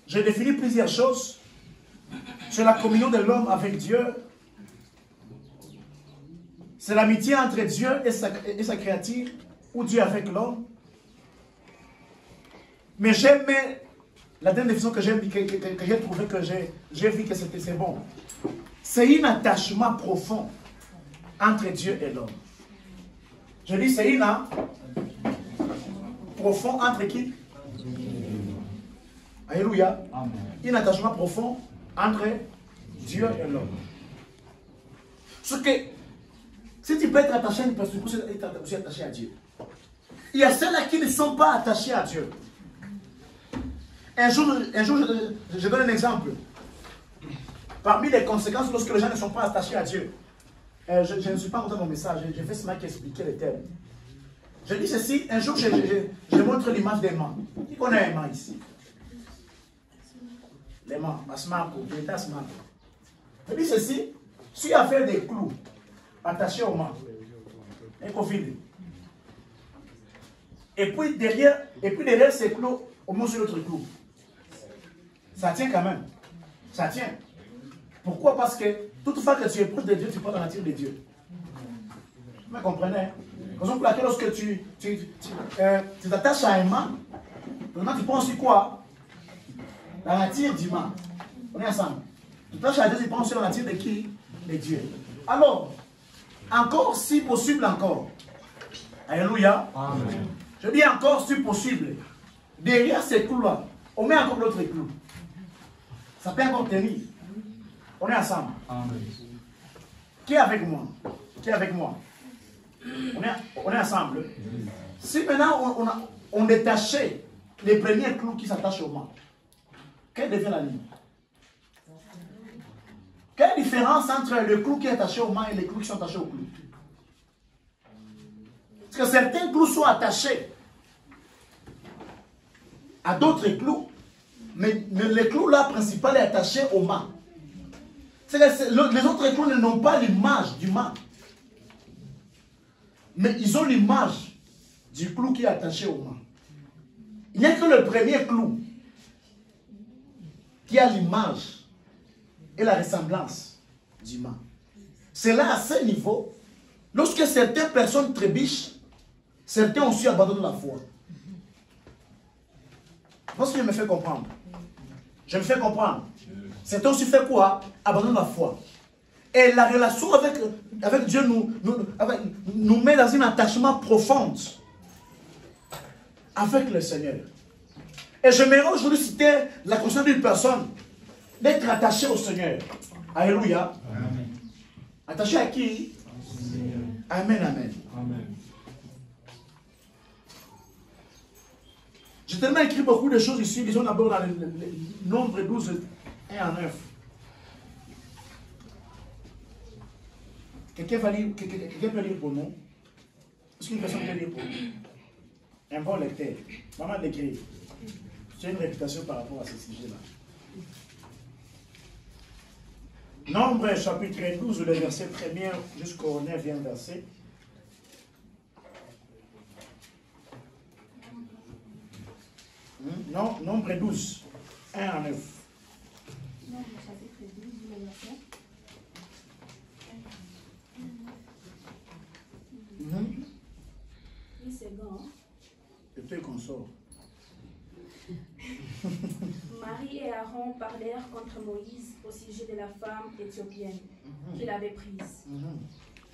j'ai défini plusieurs choses sur la communion de l'homme avec Dieu. C'est l'amitié entre Dieu et sa créature, ou Dieu avec l'homme. Mais j'aime la dernière définition que j'ai trouvée, que j'ai vu que c'est bon. C'est un attachement profond entre Dieu et l'homme. Je dis, c'est un profond entre qui? Alléluia. Un attachement profond entre Dieu et l'homme. Ce que, si tu peux être attaché à une personne, tu peux être aussi attaché à Dieu. Il y a ceux-là qui ne sont pas attachés à Dieu. Un jour, je donne un exemple. Parmi les conséquences lorsque les gens ne sont pas attachés à Dieu, je ne suis pas content de mon message, j'ai fait ce qui expliquait les termes. Je dis ceci, un jour je montre l'image d'aimant. Qui connaît aimant ici? L'aimant, Asmako, il est Asmako. Je dis ceci, si on fait des clous attachés au mât, un Covid, et puis derrière ces clous, au moins sur l'autre clou, ça tient quand même. Ça tient. Pourquoi? Parce que toutefois que tu es proche de Dieu, tu portes la nature de Dieu. Vous me comprenez? Raison pour laquelle lorsque tu t'attaches à un mât, tu penses sur quoi? La nature du mât. On est ensemble. Tu t'attaches à Dieu, tu penses sur la nature de qui? De Dieu. Alors, encore si possible encore. Alléluia. Amen. Je dis encore si possible. Derrière ces clous-là, on met encore l'autre clou. Ça peut encore tenir. On est ensemble. Amen. Qui est avec moi? Qui est avec moi? On est ensemble. Si maintenant on détachait les premiers clous qui s'attachent au mât, quelle devient la ligne? Quelle différence entre le clou qui est attaché au mât et les clous qui sont attachés au clou? Parce que certains clous sont attachés à d'autres clous, mais le clou là principal est attaché au mât. Les autres clous n'ont pas l'image du mât, mais ils ont l'image du clou qui est attaché au mât. Il n'y a que le premier clou qui a l'image et la ressemblance du mât. C'est là, à ce niveau, lorsque certaines personnes trébuchent, certains aussi abandonnent la foi. Parce que je me fais comprendre. Je me fais comprendre. Certains aussi fait quoi? Abandonnent la foi. Et la relation avec Dieu nous met dans un attachement profond avec le Seigneur. Et j'aimerais aujourd'hui citer la conscience d'une personne d'être attachée au Seigneur. Alléluia. Amen. Attaché à qui? Amen, amen. Amen. J'ai tellement écrit beaucoup de choses ici. Disons d'abord dans le nombre 12, 1 à 9. Quelqu'un peut lire pour nous? Est-ce qu'une personne peut lire pour nous? Un bon lecteur. Maman l'écrit. J'ai une réputation par rapport à ce sujet-là. Nombre chapitre 12, le verset 1er jusqu'au 9e verset. Non, nombre 12, 1 à 9. Nombre chapitre 12, le verset. Oui, c'est bon. Et puis qu'on sort. Marie et Aaron parlèrent contre Moïse au sujet de la femme éthiopienne qu'il avait prise.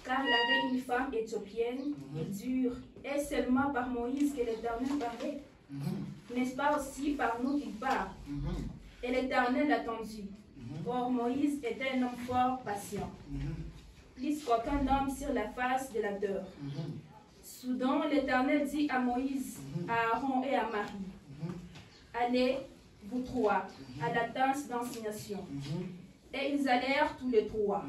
Car il avait une femme éthiopienne et dure, et seulement par Moïse que l'Éternel parlait. N'est-ce pas aussi par nous qu'il parle? Et l'Éternel l'attendit. Or Moïse était un homme fort patient, plus qu'aucun homme sur la face de la terre. Soudain, l'Éternel dit à Moïse, à Aaron et à Marie, allez, vous trois, à la danse d'assignation. Et ils allèrent tous les trois.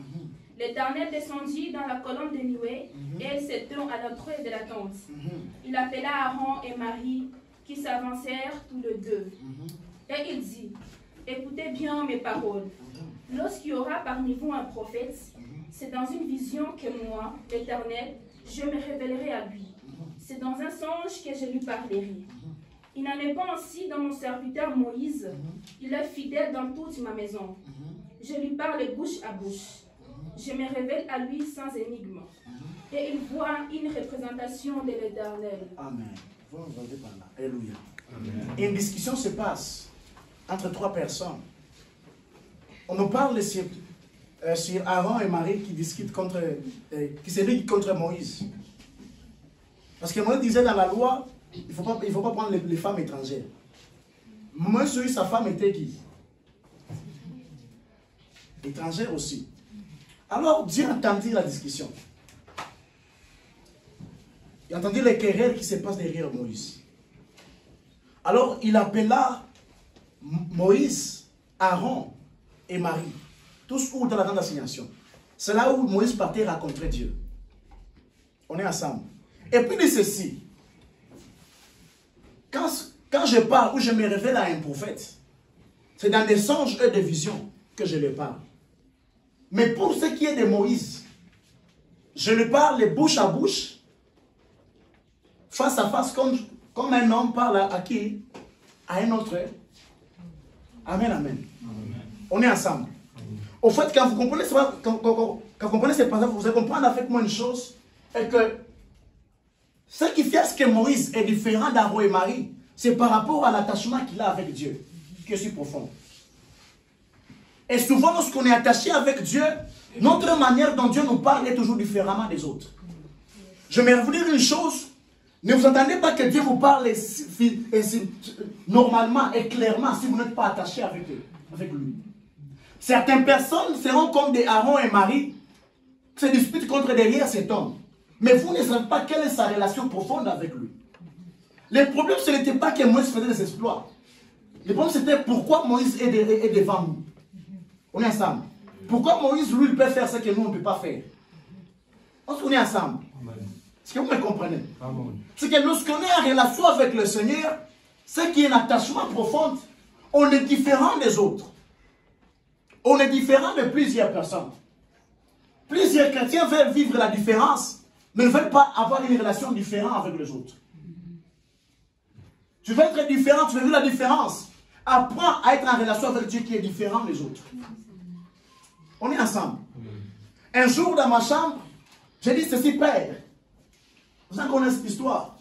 L'Éternel descendit dans la colonne de nuée, et il s'étend à l'entrée de la tente. Il appela Aaron et Marie, qui s'avancèrent tous les deux. Et il dit, écoutez bien mes paroles. Lorsqu'il y aura parmi vous un prophète, c'est dans une vision que moi, l'Éternel, je me révélerai à lui. C'est dans un songe que je lui parlerai. Il n'en est pas ainsi dans mon serviteur Moïse. Il est fidèle dans toute ma maison. Je lui parle bouche à bouche. Je me révèle à lui sans énigme. Et il voit une représentation de l'Éternel. Amen. Vous entendez par là. Alléluia. Et une discussion se passe entre 3 personnes. On nous parle sur Aaron et Marie qui discutent qui se liguent contre Moïse. Parce que Moïse disait dans la loi, il ne faut pas prendre les femmes étrangères. Moïse, sa femme était qui? Étrangère aussi. Alors Dieu entendit la discussion. Il entendit les querelles qui se passent derrière Moïse. Alors il appela Moïse, Aaron et Marie. Tous où dans la grande assignation. C'est là où Moïse partait rencontrer Dieu. On est ensemble. Et puis il dit ceci. Quand je parle ou je me révèle à un prophète, c'est dans des songes et des visions que je le parle. Mais pour ce qui est de Moïse, je le parle bouche à bouche, face à face, comme un homme parle à qui? À un autre. Amen, amen. On est ensemble. Au fait, quand vous comprenez ce passage, vous allez comprendre avec moi une chose, et que ce qui fait ce que Moïse est différent d'Aaron et Marie, c'est par rapport à l'attachement qu'il a avec Dieu, qui est si profond. Et souvent, lorsqu'on est attaché avec Dieu, notre manière dont Dieu nous parle est toujours différemment des autres. Je vais vous dire une chose, ne vous attendez pas que Dieu vous parle normalement et clairement si vous n'êtes pas attaché avec lui. Certaines personnes seront comme des Aaron et Marie, qui se disputent contre derrière cet homme. Mais vous ne savez pas quelle est sa relation profonde avec lui. Le problème, ce n'était pas que Moïse faisait des exploits. Le problème, c'était pourquoi Moïse est devant nous. On est ensemble. Pourquoi Moïse, lui, il peut faire ce que nous, on ne peut pas faire. On est ensemble. Est-ce que vous me comprenez? C'est que lorsqu'on est en relation avec le Seigneur, ce qui est un attachement profond, on est différent des autres. On est différent de plusieurs personnes. Plusieurs chrétiens veulent vivre la différence, mais ne veulent pas avoir une relation différente avec les autres. Tu veux être différent, tu veux vivre la différence. Apprends à être en relation avec Dieu qui est différent des autres. On est ensemble. Un jour dans ma chambre, j'ai dit ceci, Père. Vous en connaissez cette histoire.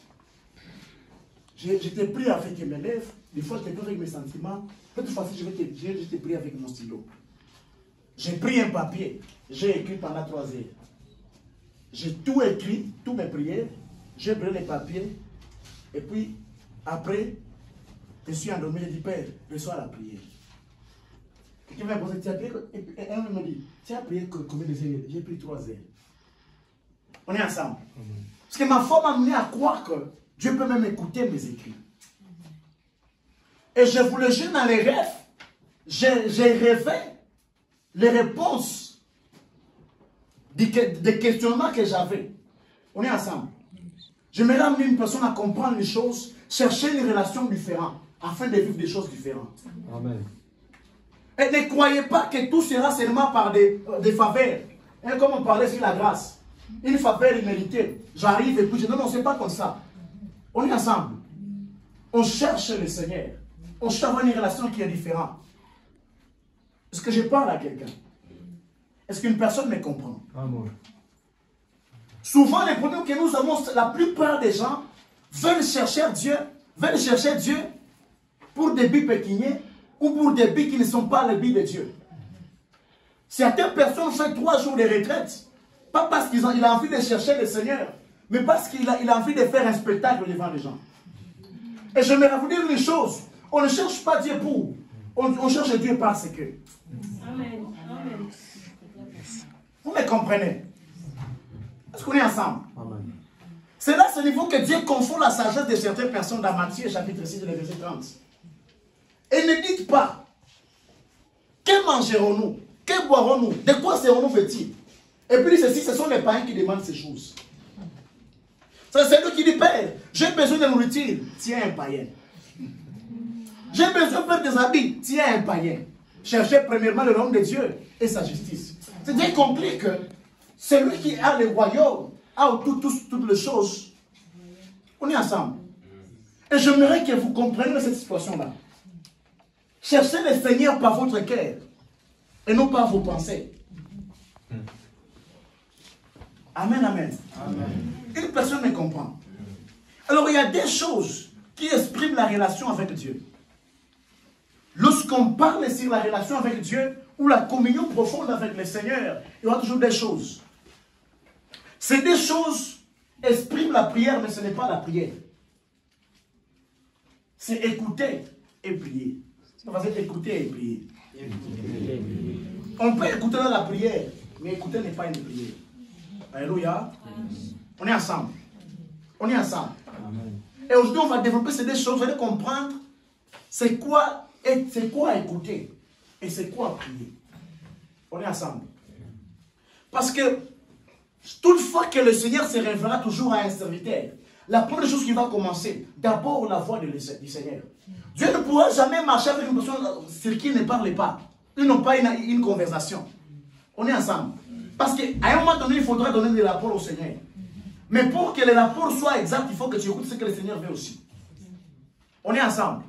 J'étais pris avec mes lèvres. Des fois, j'étais pris avec mes sentiments. Cette fois-ci, j'étais pris avec mon stylo. J'ai pris un papier. J'ai écrit pendant 3 heures. J'ai tout écrit, toutes mes prières. J'ai pris les papiers. Et puis, après, je suis endormi. J'ai dit, Père, reçois la prière. Quelqu'un m'a posé, tu as prié? Et un me dit, tu as prié combien de heures? J'ai pris 3 heures. On est ensemble. Parce que ma foi m'a amené à croire que Dieu peut même écouter mes écrits. Et je vous le jure dans les rêves, j'ai rêvé les réponses des questionnements que j'avais. On est ensemble. Je me amené une personne à comprendre les choses, chercher une relation différente, afin de vivre des choses différentes. Amen. Et ne croyez pas que tout sera seulement par des faveurs. Et comme on parlait sur la grâce. Une faveur imméritée. J'arrive et puis je dis non, c'est pas comme ça. On est ensemble. On cherche le Seigneur. On cherche une relation qui est différente. Est-ce que je parle à quelqu'un? Est-ce qu'une personne me comprend? Amen. Souvent, les problèmes que nous avons, la plupart des gens veulent chercher Dieu pour des buts pécuniaires ou pour des buts qui ne sont pas les buts de Dieu. Certaines personnes font 3 jours de retraite. Pas parce qu'il a envie de chercher le Seigneur, mais parce qu'il a envie de faire un spectacle devant les gens. Et je vais vous dire une chose, on ne cherche pas Dieu pour, on cherche Dieu parce que. Amen. Amen. Vous me comprenez? Est-ce qu'on est ensemble? Amen. C'est là ce niveau que Dieu confond la sagesse de certaines personnes dans Matthieu chapitre 6, verset 30. Et ne dites pas, que mangerons-nous? Que boirons-nous? De quoi serons-nous vêtus? Et puis ceci, ce sont les païens qui demandent ces choses. C'est lui qui dit, Père, j'ai besoin de nourriture. Tiens un païen. J'ai besoin de faire des habits. Tiens un païen. Cherchez premièrement le royaume de Dieu et sa justice. C'est bien compris que celui qui a le royaume a toutes les choses. On est ensemble. Et j'aimerais que vous compreniez cette situation-là. Cherchez le Seigneur par votre cœur et non par vos pensées. Amen, amen. Amen. Une personne me comprend. Alors il y a des choses qui expriment la relation avec Dieu. Lorsqu'on parle sur la relation avec Dieu ou la communion profonde avec le Seigneur, il y aura toujours des choses. Ces deux choses expriment la prière, mais ce n'est pas la prière. C'est écouter et prier. Ça va être écouter et prier. On peut écouter dans la prière, mais écouter n'est pas une prière. Alléluia. On est ensemble. On est ensemble. Et aujourd'hui, on va développer ces deux choses. Vous allez comprendre c'est quoi écouter et c'est quoi prier. On est ensemble. Parce que toutefois que le Seigneur se révélera toujours à un serviteur, la première chose qui va commencer, d'abord la voix du Seigneur. Dieu ne pourra jamais marcher avec une personne sur qui il ne parle pas. Ils n'ont pas une conversation. On est ensemble. Parce qu'à un moment donné, il faudra donner des rapports au Seigneur. Mais pour que les rapports soient exacts, il faut que tu écoutes ce que le Seigneur veut aussi. On est ensemble.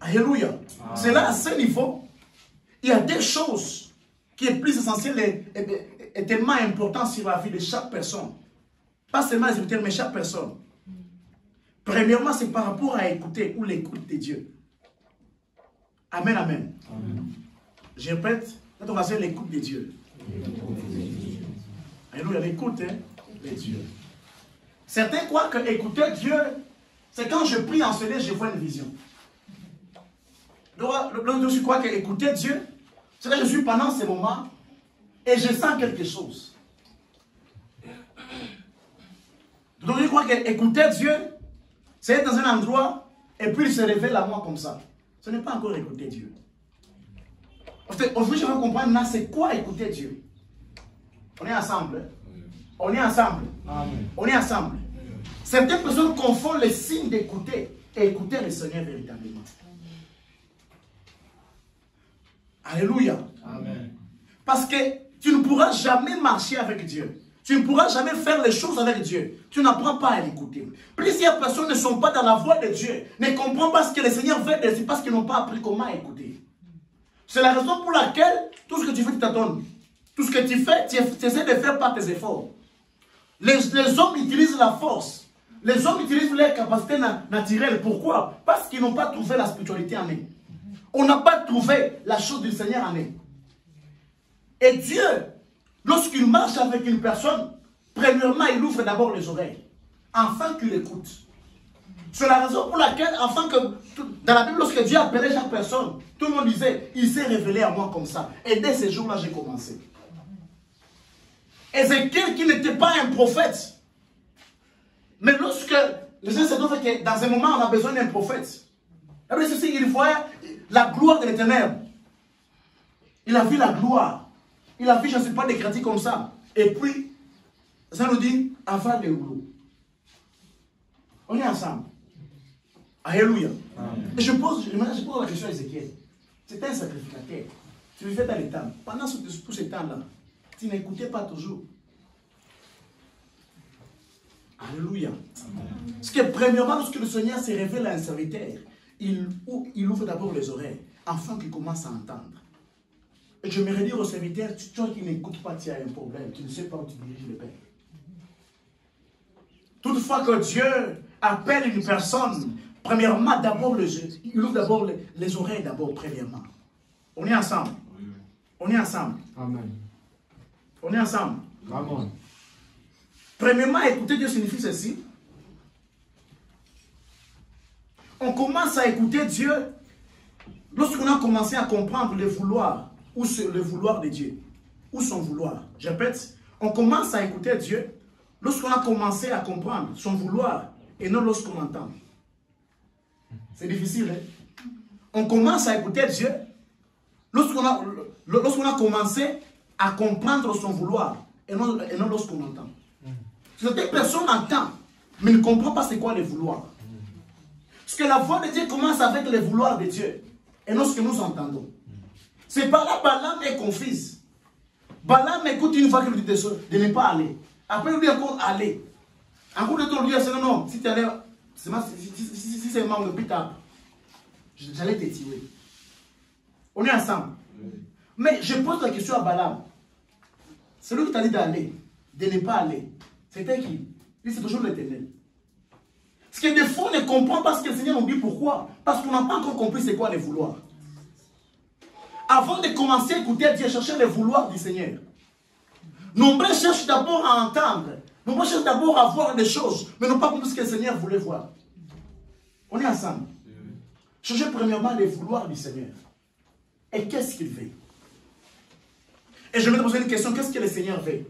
Alléluia. C'est là, à ce niveau, il y a des choses qui est plus essentielles et tellement importantes sur la vie de chaque personne. Pas seulement les serviteurs, mais chaque personne. Premièrement, c'est par rapport à écouter ou l'écoute de Dieu. Amen, amen. Amen. Je répète, quand on va faire l'écoute de Dieu. Alléluia, l'écoute de Dieu. Certains croient que écouter Dieu, c'est quand je prie en soleil, je vois une vision. L'autre, je crois que écouter Dieu, c'est quand je suis pendant ces moments et je sens quelque chose. Donc je crois que écouter Dieu, c'est être dans un endroit et puis il se révèle à moi comme ça. Ce n'est pas encore écouter Dieu. Aujourd'hui, je veux comprendre là, c'est quoi écouter Dieu. On est ensemble. On est ensemble. Amen. On est ensemble. Certaines personnes confondent les signes d'écouter et écouter le Seigneur véritablement. Alléluia. Amen. Parce que tu ne pourras jamais marcher avec Dieu. Tu ne pourras jamais faire les choses avec Dieu. Tu n'apprends pas à l'écouter. Plusieurs personnes ne sont pas dans la voie de Dieu, ne comprennent pas ce que le Seigneur veut dire, parce qu'ils n'ont pas appris comment écouter. C'est la raison pour laquelle tout ce que tu fais, tu t'attends. Tout ce que tu fais, tu essaies de faire par tes efforts. Les hommes utilisent la force. Les hommes utilisent leurs capacités naturelles. Pourquoi? Parce qu'ils n'ont pas trouvé la spiritualité en eux. On n'a pas trouvé la chose du Seigneur en eux. Et Dieu, lorsqu'il marche avec une personne, premièrement, il ouvre d'abord les oreilles, afin qu'il écoute. C'est la raison pour laquelle, afin que, dans la Bible, lorsque Dieu appelait chaque personne, tout le monde disait, il s'est révélé à moi comme ça. Et dès ce jour-là, j'ai commencé. Ézéchiel, qui n'était pas un prophète, mais lorsque les gens se trouvent que dans un moment, on a besoin d'un prophète, il voit la gloire de l'Éternel. Il a vu la gloire. Il a vu, je ne sais pas, des critiques comme ça. Et puis, ça nous dit, avant le rouleau. On est ensemble. Alléluia. Et je pose la question à Ézéchiel. C'était un sacrificateur. Tu vivais dans les temps. Pendant tout ce temps-là, tu n'écoutais pas toujours. Alléluia. Parce que premièrement, lorsque le Seigneur se révèle à un serviteur, il ouvre d'abord les oreilles, afin qu'il commence à entendre. Et je me dire au serviteur, toi qui n'écoutes pas, tu as un problème. Tu ne sais pas où tu diriges le Père. Toutefois que Dieu appelle une personne, premièrement, d'abord il ouvre d'abord les oreilles, d'abord, premièrement. On est ensemble. On est ensemble. Amen. On est ensemble. Amen. Premièrement, écouter Dieu signifie ceci. On commence à écouter Dieu lorsqu'on a commencé à comprendre le vouloir, ou le vouloir de Dieu, ou son vouloir. Je répète, on commence à écouter Dieu lorsqu'on a commencé à comprendre son vouloir, et non lorsqu'on entend. C'est difficile, hein? On commence à écouter Dieu lorsqu'on a commencé à comprendre son vouloir, et non lorsqu'on entend. Certaines personnes entendent, mais ne comprennent pas c'est quoi le vouloir. Parce que la voix de Dieu commence avec le vouloir de Dieu, et non ce que nous entendons. C'est par là, Balaam est confise. Balaam écoute une fois qu'il lui dit de ne pas aller. Après, il lui dit encore aller. Encore de temps, lui dit non, si tu allais si c'est un plus tard, j'allais te tuer. On est ensemble. Mais je pose la question à Balaam. C'est lui qui t'a dit d'aller, de ne pas aller. C'était qui? Lui, c'est toujours l'Éternel. Parce que des fois, on ne comprend pas ce que le Seigneur nous dit. Pourquoi? Parce qu'on n'a pas encore compris c'est quoi les vouloirs. Avant de commencer à écouter Dieu, chercher les vouloirs du Seigneur. Nombreux cherchent d'abord à entendre. Nombreux cherchent d'abord à voir des choses, mais non pas compris ce que le Seigneur voulait voir. On est ensemble. Cherchez premièrement les vouloirs du Seigneur. Et qu'est-ce qu'il veut? Et je vais te poser une question. Qu'est-ce que le Seigneur veut?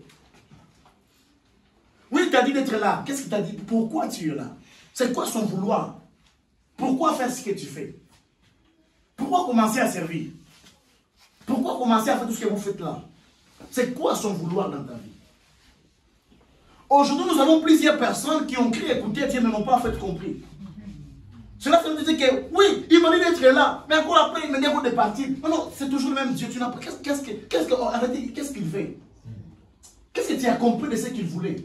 Oui, il t'a dit d'être là. Qu'est-ce qu'il t'a dit? Pourquoi tu es là? C'est quoi son vouloir? Pourquoi faire ce que tu fais? Pourquoi commencer à servir? Pourquoi commencer à faire tout ce que vous faites là? C'est quoi son vouloir dans ta vie? Aujourd'hui, nous avons plusieurs personnes qui ont cru écouter Dieu mais n'ont pas fait compris. Cela veut dire que oui, il m'a dit d'être là, mais encore après il me dit de partir. Non, non, c'est toujours le même Dieu. Tu n'as pas. Qu'est-ce qu'il fait? Qu'est-ce que tu as compris de ce qu'il voulait?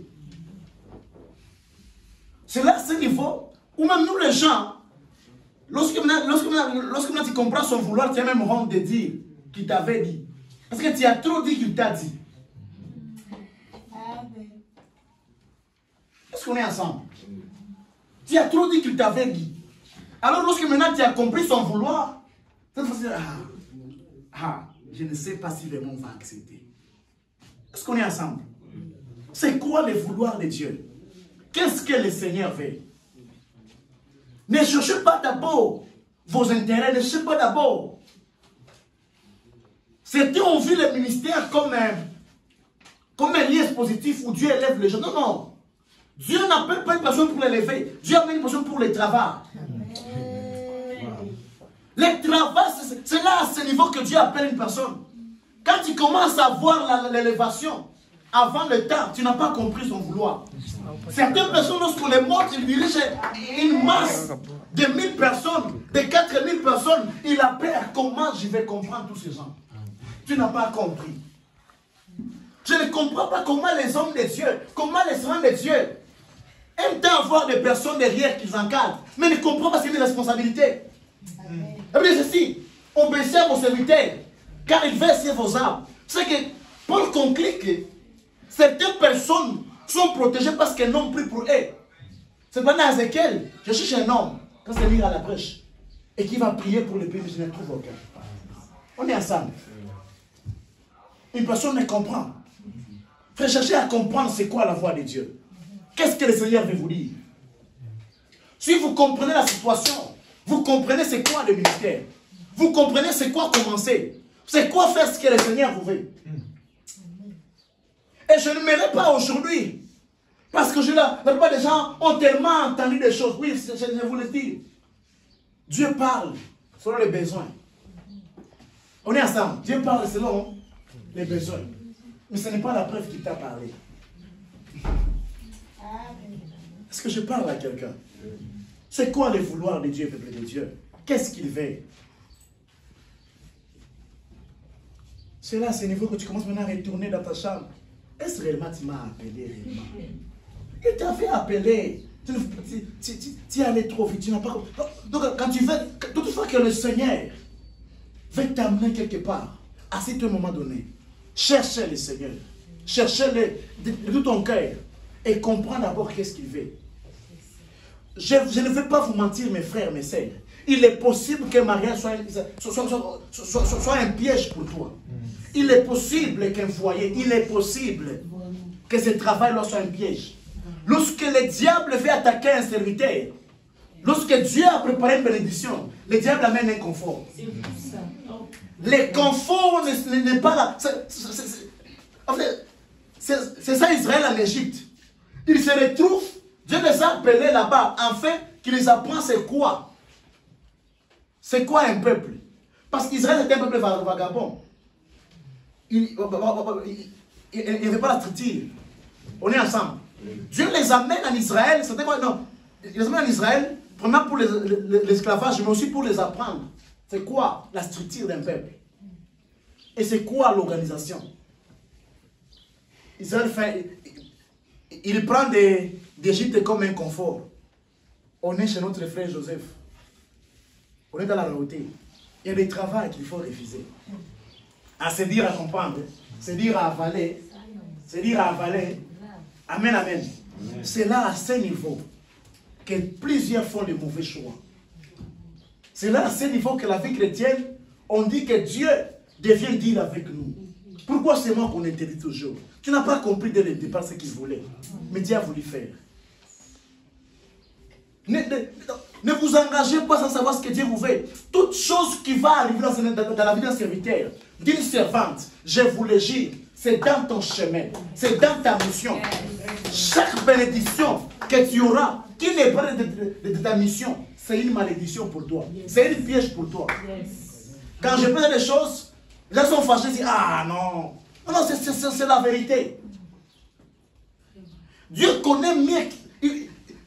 C'est là ce niveau où même nous les gens, lorsque tu comprends son vouloir, tu as même honte de dire qu'il t'avait dit. Parce que tu as trop dit qu'il t'a dit. Est-ce qu'on est ensemble? Tu as trop dit qu'il t'avait dit. Alors lorsque maintenant tu as compris son vouloir, cette fois-ci, je ne sais pas si vraiment on va accepter. Est-ce qu'on est ensemble? C'est quoi le vouloir de Dieu? Qu'est-ce que le Seigneur veut? Ne cherchez pas d'abord vos intérêts, ne cherchez pas d'abord. Certains ont vu le ministère comme un lieu positif où Dieu élève les gens. Non, non. Dieu n'appelle pas une personne pour l'élever. Dieu appelle une personne pour le travail. Le travail, c'est là à ce niveau que Dieu appelle une personne. Quand tu commences à voir l'élévation, avant le temps, tu n'as pas compris son vouloir. Certaines personnes, lorsqu'on les montre, ils dirigent une masse de 1000 personnes, de 4000 personnes. Il a peur. Comment je vais comprendre tous ces gens? Tu n'as pas compris. Je ne comprends pas comment les hommes de Dieu, comment les servants de Dieu aiment tant avoir des personnes derrière qu'ils encadrent, mais ne comprennent pas c'est une responsabilité. Et bien ceci, obéissez à vos serviteurs, car ils versent vos âmes. C'est que Paul conclut que certaines personnes sont protégées parce qu'elles n'ont pris pour eux. C'est pas dans Ézéchiel, je cherche un homme, quand c'est lire à la prêche, et qui va prier pour le pays, mais je ne trouve aucun. On est ensemble. Une personne ne comprend. Frère, cherchez à comprendre c'est quoi la voix de Dieu. Qu'est-ce que le Seigneur veut vous dire? Si vous comprenez la situation, vous comprenez c'est quoi le ministère. Vous comprenez c'est quoi commencer. C'est quoi faire ce que le Seigneur vous veut. Et je ne m'aimerais pas aujourd'hui. Parce que la plupart des gens ont tellement entendu des choses. Oui, je vous le dis. Dieu parle selon les besoins. On est ensemble. Dieu parle selon les besoins. Mais ce n'est pas la preuve qu'il t'a parlé. Est-ce que je parle à quelqu'un? C'est quoi le vouloir de Dieu, peuple de Dieu? Qu'est-ce qu'il veut? C'est là, c'est le niveau que tu commences maintenant à retourner dans ta chambre. Est-ce que réellement tu m'as appelé réellement? Il t'avait appelé. Tu es allé trop vite. Tu n'as pas... Donc, quand tu veux, toutefois que le Seigneur veut t'amener quelque part, à ce moment donné, cherchez le Seigneur. Cherchez-le de tout ton cœur. Et comprends d'abord qu'est-ce qu'il veut. Je ne veux pas vous mentir, mes frères, mes sœurs. Il est possible que Maria soit un piège pour toi. Il est possible qu'un foyer, il est possible que ce travail soit un piège. Lorsque le diable veut attaquer un serviteur, lorsque Dieu a préparé une bénédiction, le diable amène un confort. Le confort n'est pas là. C'est ça Israël en Égypte. Ils se retrouvent, Dieu les a appelés là-bas, afin qu'il les apprend c'est quoi. C'est quoi un peuple? Parce qu'Israël était un peuple vagabond. Il n'y avait pas la structure. On est ensemble. Dieu les amène en Israël. Non, il les amène en Israël, premièrement pour l'esclavage, mais aussi pour les apprendre. C'est quoi la structure d'un peuple? Et c'est quoi l'organisation? Israël il prend d'Égypte comme un confort. On est chez notre frère Joseph. On est dans la royauté. Il y a des travaux qu'il faut refuser. À se dire, à comprendre. Se dire à avaler. Se dire à avaler. Amen, amen. C'est là, à ce niveau, que plusieurs font de mauvais choix. C'est là, à ce niveau, que la vie chrétienne, on dit que Dieu devient dire avec nous. Pourquoi c'est moi qu'on interdit toujours? Tu n'as pas compris dès le départ ce qu'il voulait. Mais Dieu a voulu faire. Ne vous engagez pas sans savoir ce que Dieu vous veut. Toute chose qui va arriver dans la vie d'un serviteur, d'une servante, je vous le dis, c'est dans ton chemin, c'est dans ta mission. Chaque bénédiction que tu auras, qui n'est pas de ta mission, c'est une malédiction pour toi. C'est une piège pour toi. Quand je fais des choses, les gens sont fâchés, ils disent, ah non. Non, c'est la vérité. Dieu connaît mieux.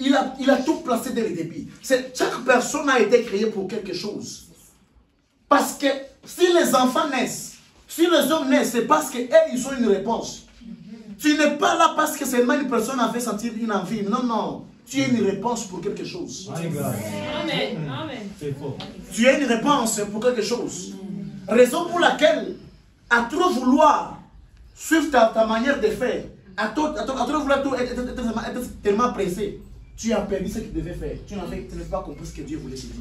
Il a tout placé dès le début. Chaque personne a été créée pour quelque chose. Parce que si les enfants naissent, si les hommes naissent, c'est parce qu'eux, ils ont une réponse. Tu n'es pas là parce que seulement une personne avait senti une envie. Non, non. Tu as une réponse pour quelque chose. Amen. Amen. Tu as une réponse pour quelque chose. Raison pour laquelle, à trop vouloir suivre ta manière de faire, à trop vouloir être tellement pressé, tu as perdu ce que tu devais faire. Tu n'as pas compris ce que Dieu voulait te dire.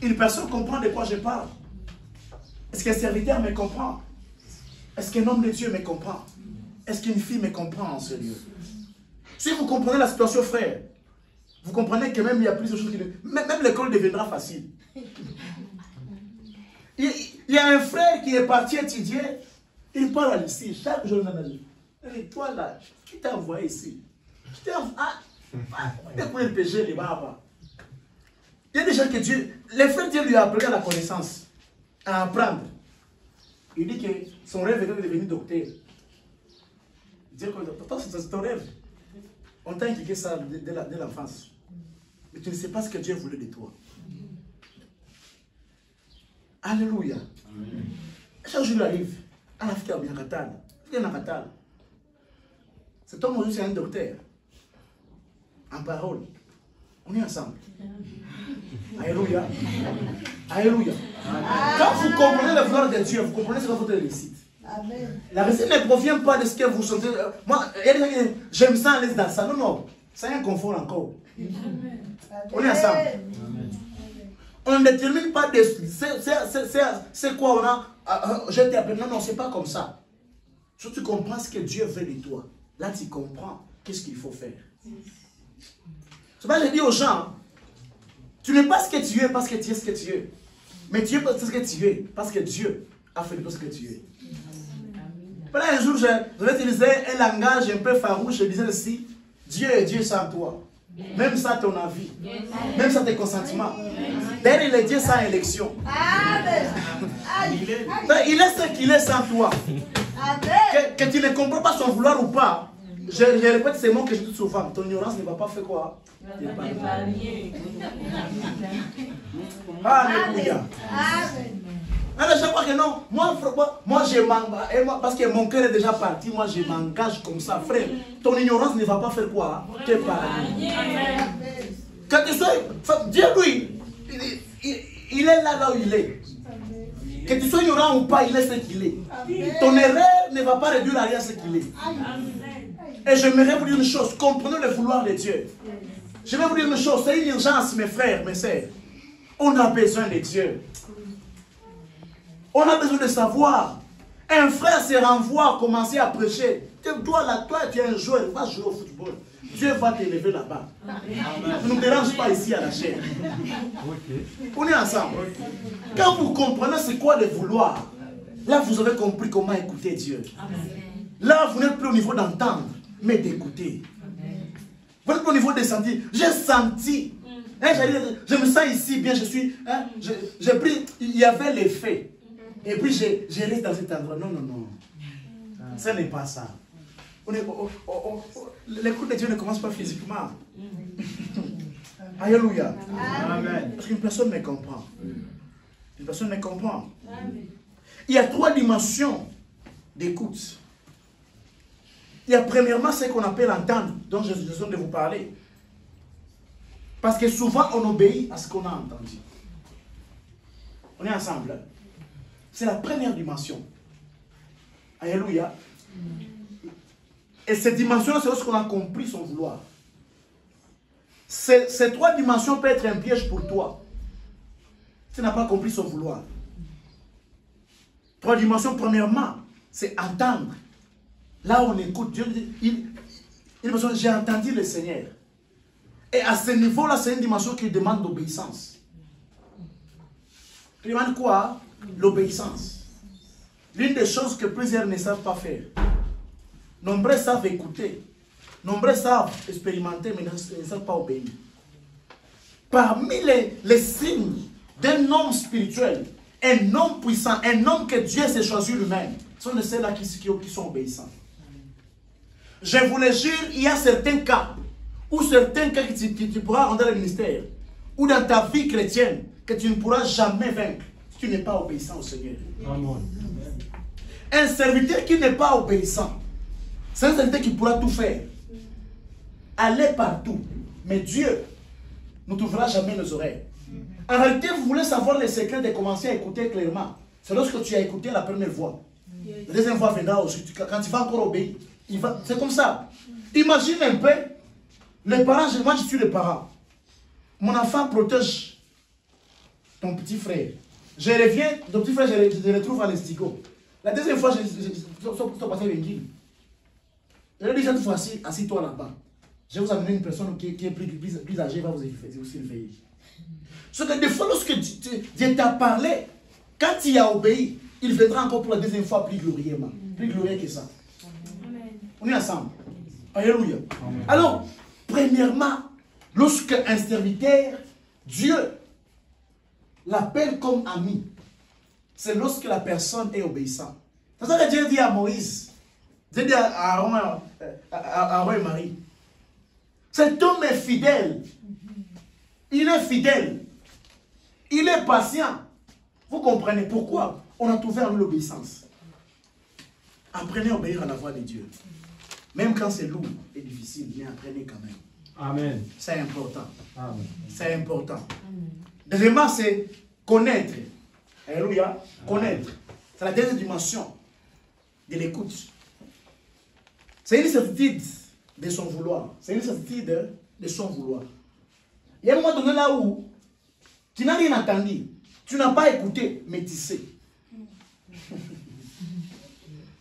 Une personne comprend de quoi je parle. Est-ce qu'un serviteur me comprend? Est-ce qu'un homme de Dieu me comprend? Est-ce qu'une fille me comprend en ce lieu? Si vous comprenez la situation, frère, vous comprenez que même il y a plus de choses qui... Même l'école deviendra facile. Il y a un frère qui est parti étudier, il parle ici, chaque jour, et toi là, qui t'a envoyé ici? Qui t'a envoyé? Le péché, les barbes. Il y a des gens que Dieu, les frères, Dieu lui a appris à la connaissance, à apprendre. Il dit que son rêve était de devenir docteur. Il dit que c'est ton rêve. On t'a indiqué ça dès l'enfance. Mais tu ne sais pas ce que Dieu voulait de toi. Alléluia. Chaque jour il arrive. À la fille Nakatala. Cet homme aujourd'hui c'est un docteur. En parole. On est ensemble. Alléluia. Alléluia. Quand vous comprenez la gloire de Dieu, vous comprenez ce que votre réussite. La réussite ne provient pas de ce que vous sentez. Moi, je me sens à l'aise dans ça. Non, non. C'est un confort encore. On est ensemble. On ne détermine pas de c'est quoi on a. Je t'ai appelé. Non, non, c'est pas comme ça. Si tu comprends ce que Dieu veut de toi, là tu comprends qu'est-ce qu'il faut faire. C'est pas, je dis aux gens, tu n'es pas ce que tu es parce que tu es ce que tu es. Mais tu es parce que tu es, parce que Dieu a fait de toi ce que tu es. Pendant un jour, je vais utiliser un langage un peu farouche, je disais aussi, Dieu est Dieu sans toi. Même sans ton avis. Même sans tes consentiments. D'ailleurs, il est Dieu sans élection. Il est ce qu'il est sans toi. Que tu ne comprends pas son vouloir ou pas. Je répète ces mots que je dis souvent. Ton ignorance ne va pas faire quoi? Alléluia. Alors je crois que non. Moi je m'engage. Parce que mon cœur est déjà parti. Moi je m'engage comme ça. Frère, ton ignorance ne va pas faire quoi? Te parler. Quand tu sois. Dieu lui, il est là où il est. Que tu sois ignorant ou pas, il est ce qu'il est. Ton erreur ne va pas réduire à rien ce qu'il est. Et j'aimerais vous dire une chose, comprenez le vouloir de Dieu. Je vais vous dire une chose, c'est une urgence, mes frères, mes sœurs. On a besoin de Dieu. On a besoin de savoir. Un frère se renvoie à commencer à prêcher. Toi, tu es un joueur, va jouer au football. Dieu va t'élever là-bas. Ne nous dérange pas ici à la chair. On est ensemble. Quand vous comprenez c'est quoi le vouloir, là vous avez compris comment écouter Dieu. Là vous n'êtes plus au niveau d'entendre, mais d'écouter. Vous n'êtes plus au niveau de sentir. J'ai senti. Je me sens ici bien, je suis. J'ai pris. Il y avait les faits. Et puis je reste dans cet endroit. Non, non, non. Ça n'est pas ça. L'écoute de Dieu ne commence pas physiquement. Alléluia. Amen. Parce qu'une personne ne comprend. Une personne ne comprend. Il y a 3 dimensions d'écoute. Il y a premièrement ce qu'on appelle entendre, dont je viens de vous parler. Parce que souvent, on obéit à ce qu'on a entendu. On est ensemble. C'est la première dimension. Alléluia. Et cette dimension, c'est lorsqu'on a compris son vouloir. Ces trois dimensions peuvent être un piège pour toi. Si tu n'as pas compris son vouloir. Trois dimensions, premièrement, c'est entendre. Là, on écoute. Dieu dit, j'ai entendu le Seigneur. Et à ce niveau-là, c'est une dimension qui demande l'obéissance. Il demande quoi? L'obéissance. L'une des choses que plusieurs ne savent pas faire. Nombreux savent écouter. Nombreux savent expérimenter, mais ne savent pas obéir. Parmi les signes d'un homme spirituel, un homme puissant, un homme que Dieu s'est choisi lui-même, sont de ceux-là qui sont obéissants. Je vous le jure, il y a certains cas, ou certains cas que tu pourras rendre le ministère, ou dans ta vie chrétienne, que tu ne pourras jamais vaincre si tu n'es pas obéissant au Seigneur. Amen. Un serviteur qui n'est pas obéissant, c'est un serviteur qui pourra tout faire. Aller partout. Mais Dieu ne t'ouvrira jamais nos oreilles. En réalité, vous voulez savoir les secrets de commencer à écouter clairement. C'est lorsque tu as écouté la première voix. La deuxième voix viendra aussi. Quand tu vas encore obéir. C'est comme ça. Imagine un peu, les parents, moi je suis le parent. Mon enfant protège ton petit frère. Je reviens, ton petit frère, je le trouve à l'estigo. La deuxième fois, je passé l'évangile. Je lui ai dit, cette fois-ci, assis-toi là-bas. Je vais vous amener une personne qui est plus âgée, va vous aussi éveiller. Ce que des fois, lorsque Dieu t'a parlé, quand tu as obéi, il viendra encore pour la deuxième fois plus glorieusement. Plus glorieux que ça. Amen. On est ensemble. Alléluia. Amen. Alors, premièrement, lorsque un serviteur, Dieu l'appelle comme ami, c'est lorsque la personne est obéissante. C'est ça que Dieu dit à Moïse, Dieu dit à Aaron et Marie. Cet homme est fidèle. Il est fidèle. Il est patient. Vous comprenez pourquoi on a trouvé en lui l'obéissance. Apprenez à obéir à la voix de Dieu. Même quand c'est lourd et difficile, mais apprenez quand même. Amen. C'est important. C'est important. Deuxièmement, c'est connaître. Alléluia. Connaître. C'est la deuxième dimension de l'écoute. C'est une certitude de son vouloir. C'est une certitude de son vouloir. Il y a un moment donné là où tu n'as rien entendu. Tu n'as pas écouté, mais tu sais.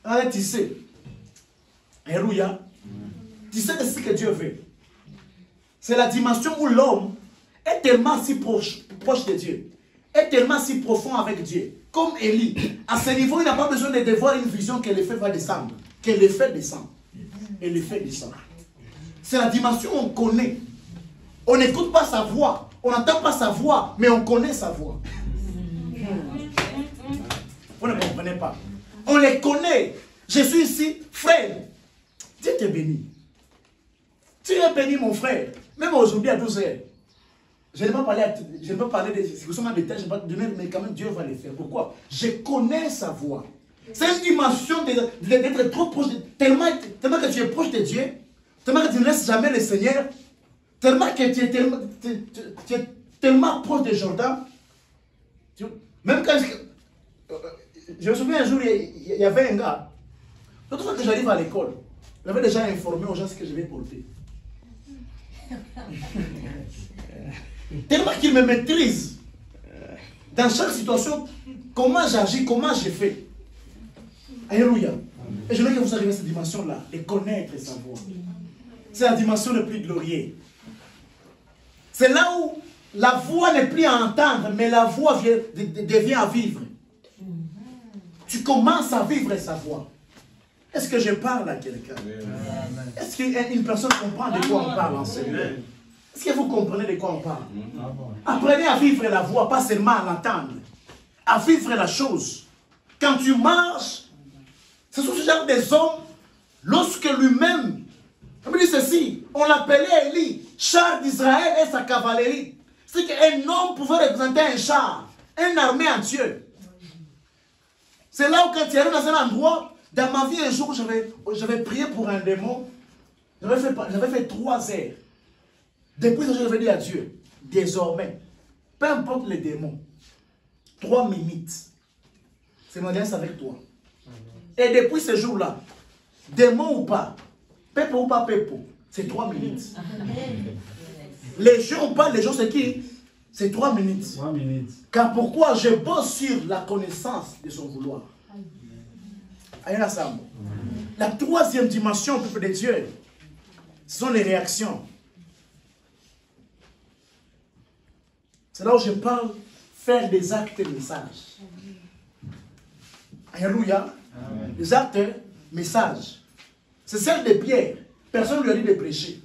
Allez, tu sais. Alléluia. Tu sais de ce que Dieu veut. C'est la dimension où l'homme est tellement si proche de Dieu. Est tellement si profond avec Dieu. Comme Élie. À ce niveau, il n'a pas besoin de voir une vision que l'effet va descendre. Que l'effet descend. Et l'effet descend. C'est la dimension où on connaît. On n'écoute pas sa voix. On n'entend pas sa voix. Mais on connaît sa voix. Vous ne comprenez pas. On les connaît. Je suis ici, frère. Dieu te bénit. Tu es béni, mon frère. Même aujourd'hui à 12h. Je ne vais pas parler des discussions en détail, je ne vais pas donner, mais quand même Dieu va les faire. Pourquoi? Je connais sa voix. C'est une dimension d'être trop proche, tellement que tu es proche de Dieu, tellement que tu ne laisses jamais le Seigneur, tellement que tu es tellement proche de Jordan. Même quand je me souviens un jour, il y avait un gars, l'autre fois que j'arrive à l'école, j'avais déjà informé aux gens ce que je vais porter. Tellement qu'il me maîtrise dans chaque situation, comment j'agis, comment je fais. Alléluia. Et je veux que vous arrivez à cette dimension-là, de connaître sa voix. C'est la dimension la plus glorieuse. C'est là où la voix n'est plus à entendre, mais la voix devient à vivre. Tu commences à vivre sa voix. Est-ce que je parle à quelqu'un? Est-ce qu'une personne comprend de quoi on parle en ce moment? Est-ce que vous comprenez de quoi on parle? Apprenez à vivre la voix, pas seulement à l'entendre. À vivre la chose. Quand tu marches, ce sont ce genre des hommes, lorsque lui-même, on me dit ceci, on l'appelait Élie, char d'Israël et sa cavalerie. C'est qu'un homme pouvait représenter un char, une armée entière. C'est là où quand tu arrives dans un endroit, dans ma vie un jour, j'avais prié pour un démon, j'avais fait 3 heures. Depuis que je vais dire à Dieu, désormais, peu importe les démons, 3 minutes, c'est mon alliance avec toi. Et depuis ce jour-là, démon ou pas, peuple ou pas peuple, c'est 3 minutes. Les gens ou pas, les gens c'est qui? C'est 3 minutes. 3 minutes. Car pourquoi je bosse sur la connaissance de son vouloir. Aïe, ensemble. La troisième dimension, peuple de Dieu, ce sont les réactions. C'est là où je parle, faire des actes messages. Alléluia. Les actes messages. C'est celle de Pierre. Personne ne lui a dit de prêcher.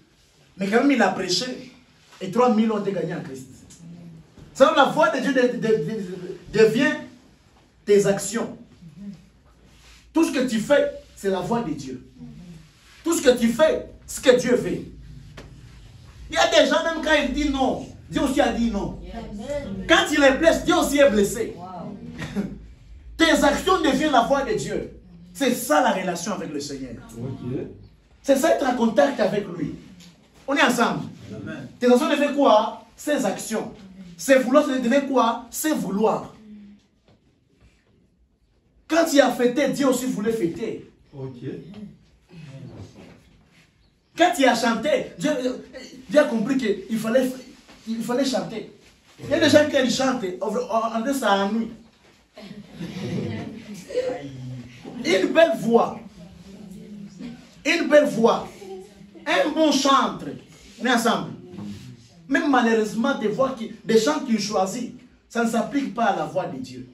Mais quand même, il a prêché. Et 3000 ont été gagnés en Christ. C'est là où la voix de Dieu devient tes actions. Tout ce que tu fais, c'est la voix de Dieu. Tout ce que tu fais, ce que Dieu veut. Il y a des gens, même quand ils disent non, Dieu aussi a dit non. Quand il est blessé, Dieu aussi est blessé. Tes actions deviennent la voix de Dieu. C'est ça la relation avec le Seigneur. C'est ça être en contact avec lui. On est ensemble. Amen. Tes actions deviennent quoi? Ses actions. Ses vouloirs deviennent quoi? Ses vouloirs. Quand il a fêté, Dieu aussi voulait fêter. Quand il a chanté, Dieu a compris qu'il fallait chanter. Il y a des gens qui chantent, en deux ça ennuie. Une belle voix. Une belle voix. Un bon chantre. On est ensemble. Même malheureusement, des chants qu'il choisit, ça ne s'applique pas à la voix de Dieu.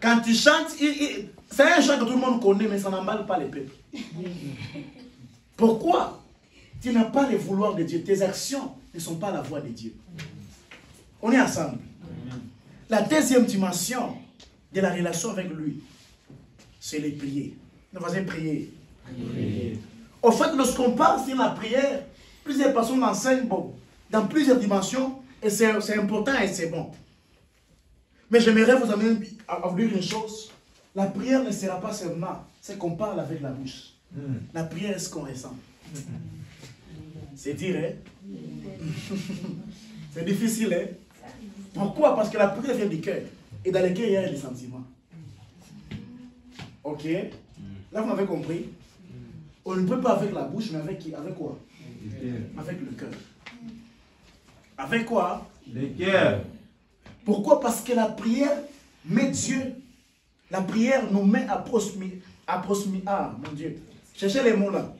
Quand tu chantes, c'est un chant que tout le monde connaît, mais ça n'emballe pas les peuples. Pourquoi? Tu n'as pas le vouloir de Dieu. Tes actions ne sont pas la voix de Dieu. On est ensemble. La deuxième dimension de la relation avec lui, c'est les prières. Nous faisons prier. Au fait, lorsqu'on parle sur la prière, plusieurs personnes l'enseignent dans plusieurs dimensions, et c'est important et c'est bon. Mais j'aimerais vous amener à vous dire une chose. La prière ne sera pas seulement ce qu'on parle avec la bouche. La prière est ce qu'on ressent. C'est dire, hein? C'est difficile, hein? Pourquoi? Parce que la prière vient du cœur. Et dans le cœur, il y a des sentiments. Ok? Là, vous m'avez compris? On ne peut pas avec la bouche, mais avec quoi? Avec le cœur. Avec quoi? Le cœur. Pourquoi? Parce que la prière met Dieu. La prière nous met à proximité. Ah, mon Dieu. Cherchez les mots là.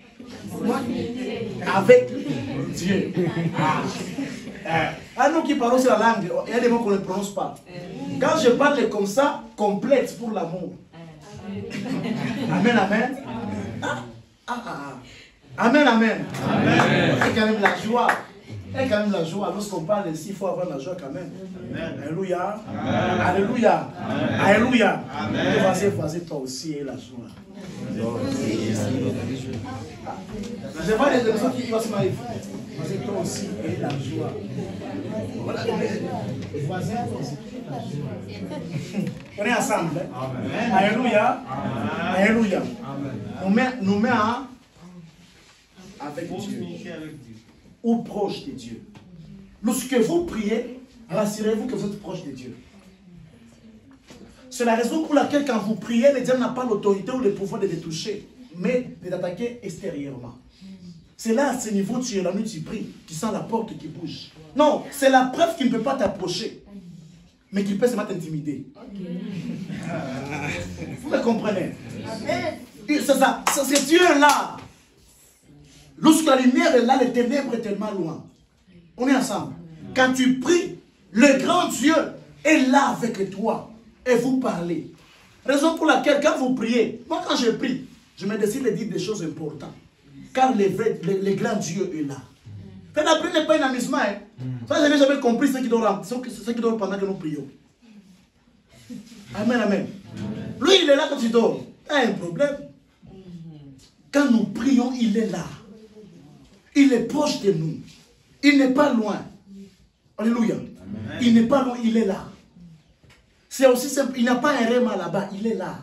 Avec Dieu. Ah, nous qui parlons sur la langue, il y a des mots qu'on ne prononce pas. Quand je parle comme ça, complète pour l'amour. Amen, amen. Amen, amen. C'est quand même la joie. C'est quand même la joie. Lorsqu'on parle ici, il faut avoir la joie quand même. Alléluia. Alléluia. Alléluia. Vas-y, toi aussi, et la joie. Je vois les personnes qui vont se marier. Vas-y, toi aussi, et la joie. Voilà, les voisins, toi aussi. On est ensemble. Hein? Alléluia. Alléluia. Nous met avec Dieu. Ou proche de Dieu. Lorsque vous priez, rassurez-vous que vous êtes proche de Dieu. C'est la raison pour laquelle quand vous priez, le diable n'a pas l'autorité ou le pouvoir de te toucher, mais de t'attaquer extérieurement. C'est là, à ce niveau, tu es la nuit, tu pries, tu sens la porte qui bouge. Non, c'est la preuve qu'il ne peut pas t'approcher, mais qu'il peut seulement t'intimider. Vous me comprenez? C'est ça, c'est Dieu là. Lorsque la lumière est là, les ténèbres est tellement loin. On est ensemble. Quand tu pries, le grand Dieu est là avec toi et vous parlez. Raison pour laquelle, quand vous priez, moi quand je prie, je me décide de dire des choses importantes. Car le grand Dieu est là. La prière n'est pas un amusement. Hein. Ça, je n'ai jamais compris ceux qui dorment pendant que nous prions. Amen, amen. Lui, il est là quand tu dors. Il y a un problème. Quand nous prions, il est là. Il est proche de nous. Il n'est pas loin. Alléluia. Amen. Il n'est pas loin, il est là. C'est aussi simple. Il n'y a pas un réma là-bas, il est là.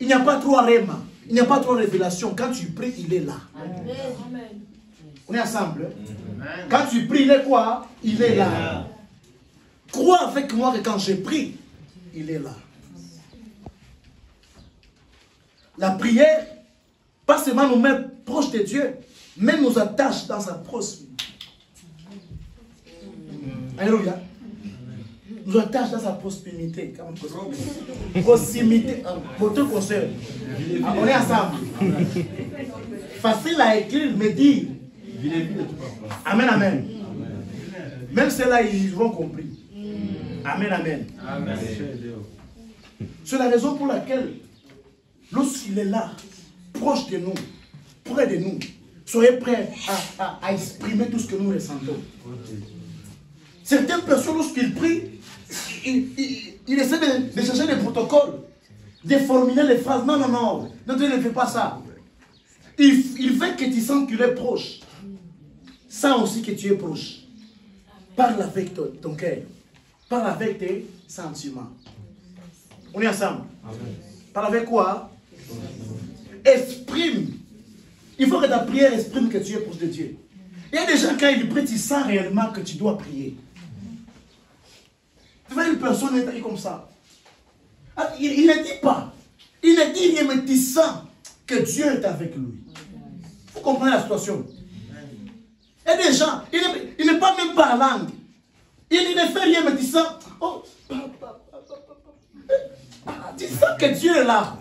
Il n'y a pas trois réma. Il n'y a pas trois révélations. Quand tu pries, il est là. Amen. On est ensemble. Quand tu pries, il est quoi? Il est là. Crois avec moi que quand je prie, il est là. La prière, pas seulement nous met proche de Dieu, mais nous attache dans sa proximité. Alléluia. Nous attache dans sa proximité. Proximité. Votre conseil. On est ensemble. Facile à écrire, mais dire. Amen, amen. Même ceux-là, ils vont compris. Amen, amen. C'est la raison pour laquelle, lorsqu'il est là, proche de nous, près de nous, soyez prêts à exprimer tout ce que nous ressentons. Certaines personnes, lorsqu'ils prient, ils essaient de chercher des protocoles, de formuler les phrases. Non, non, non, non, Dieu ne fait pas ça. Il veut que tu sens qu'il est proche, sans aussi que tu es proche. Parle avec ton cœur, parle avec tes sentiments. On est ensemble. Parle avec quoi? Exprime. Il faut que ta prière exprime que tu es proche de Dieu. Il y a des gens, quand ils prient, tu sens réellement que tu dois prier. Tu vois, une personne est comme ça. Il ne dit pas. Il ne dit rien, mais tu sens que Dieu est avec lui. Vous comprenez la situation? Il y a des gens, il ne parle même pas la langue. Il ne fait rien, mais tu sens. Oh, tu sens que Dieu est là.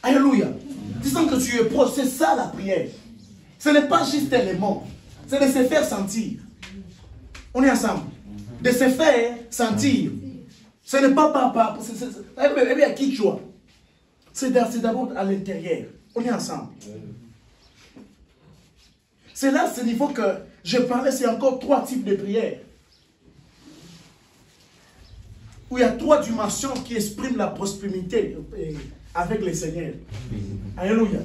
Alléluia. Tu sens que tu es proche. C'est ça la prière. Ce n'est pas juste les mots. C'est de se faire sentir. On est ensemble. De se faire sentir. Ce n'est pas. Eh bien, qui tu vois? C'est d'abord à l'intérieur. On est ensemble. C'est là, ce niveau que je parlais, c'est encore 3 types de prières. Où il y a 3 dimensions qui expriment la prospérité avec le Seigneur. Alléluia.